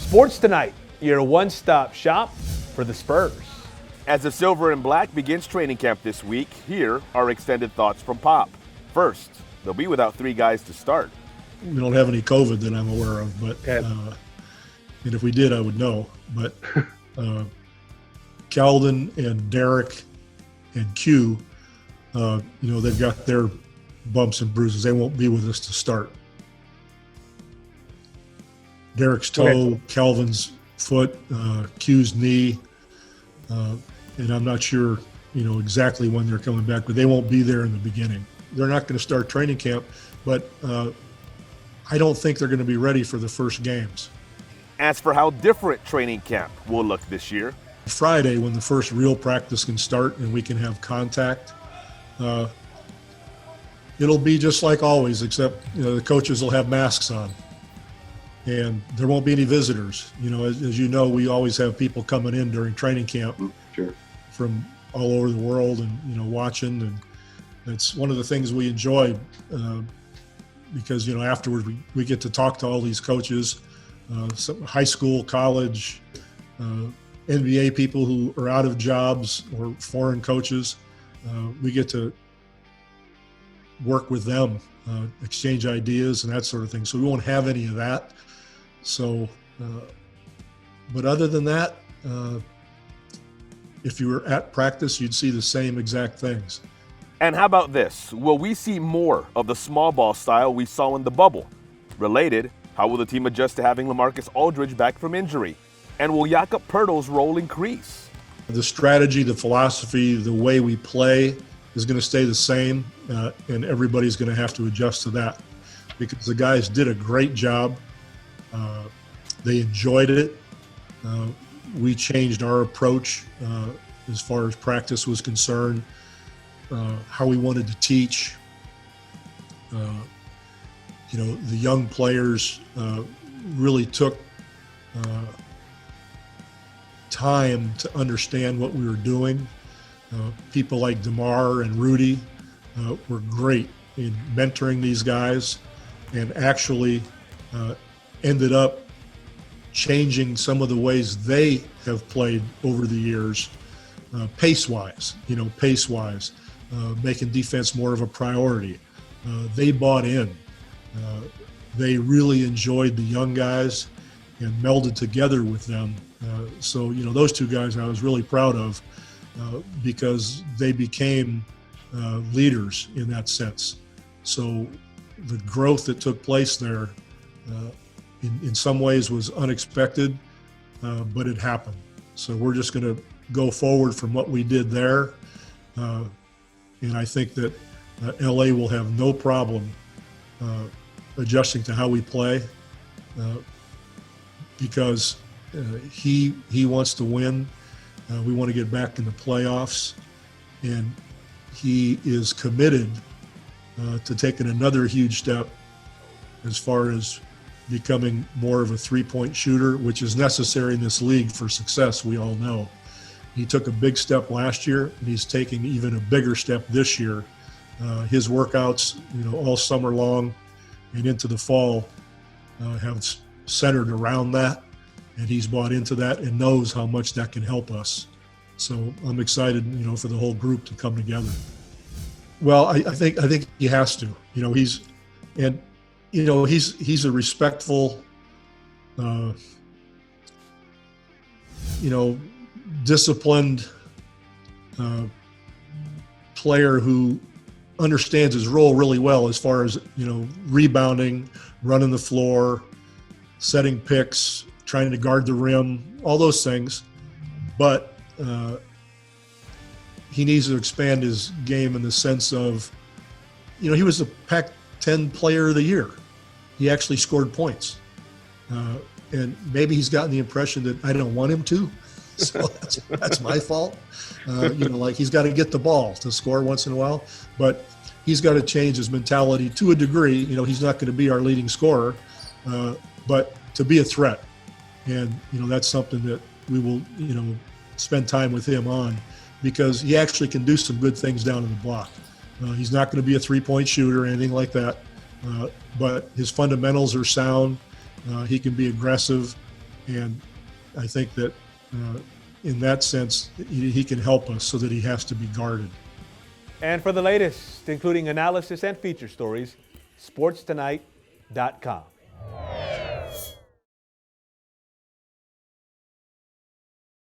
Sports Tonight, your one-stop shop for the Spurs. As the Silver and Black begins training camp this week, here are extended thoughts from Pop. First, they'll be without three guys to start. We don't have any COVID that I'm aware of, but and if we did, I would know. But Calvin and Derek and Q, they've got their bumps and bruises. They won't be with us to start. Derek's toe, Calvin's foot, Q's knee, and I'm not sure, exactly when they're coming back, but they won't be there in the beginning. They're not going to start training camp, but I don't think they're going to be ready for the first games. As for how different training camp will look this year, Friday, when the first real practice can start and we can have contact, it'll be just like always, except the coaches will have masks on. And there won't be any visitors. As you know, we always have people coming in during training camp from all over the world and, watching. And it's one of the things we enjoy because, afterwards we get to talk to all these coaches, some high school, college, NBA people who are out of jobs or foreign coaches. We get to work with them, exchange ideas and that sort of thing. So we won't have any of that. So, but other than that, if you were at practice, you'd see the same exact things. And how about this? Will we see more of the small ball style we saw in the bubble? Related, how will the team adjust to having LaMarcus Aldridge back from injury? And will Jakob Poeltl's role increase? The strategy, the philosophy, the way we play is going to stay the same, and everybody's going to have to adjust to that because the guys did a great job. They enjoyed it. We changed our approach as far as practice was concerned, how we wanted to teach. The young players really took time to understand what we were doing. People like DeMar and Rudy were great in mentoring these guys and actually ended up changing some of the ways they have played over the years, pace-wise, making defense more of a priority. They bought in. They really enjoyed the young guys and melded together with them. So those two guys I was really proud of because they became leaders in that sense. So the growth that took place there in some ways was unexpected, but it happened. So we're just going to go forward from what we did there. And I think that LA will have no problem adjusting to how we play because he wants to win. We want to get back in the playoffs, and he is committed to taking another huge step as far as becoming more of a three-point shooter, which is necessary in this league for success, we all know. He took a big step last year, and he's taking even a bigger step this year. His workouts, all summer long and into the fall have centered around that, and he's bought into that and knows how much that can help us. So I'm excited, for the whole group to come together. Well, I think he has to. He's a respectful, disciplined player who understands his role really well as far as, rebounding, running the floor, setting picks, trying to guard the rim, all those things. But he needs to expand his game in the sense of, he was the Pac-10 player of the year. He actually scored points. And maybe he's gotten the impression that I don't want him to. So that's my fault. He's got to get the ball to score once in a while. But he's got to change his mentality to a degree. He's not going to be our leading scorer, but to be a threat. And, that's something that we will, spend time with him on because he actually can do some good things down in the block. He's not going to be a three-point shooter or anything like that, but his fundamentals are sound. He can be aggressive. And I think that in that sense, he can help us so that he has to be guarded. And for the latest, including analysis and feature stories, sportstonight.com.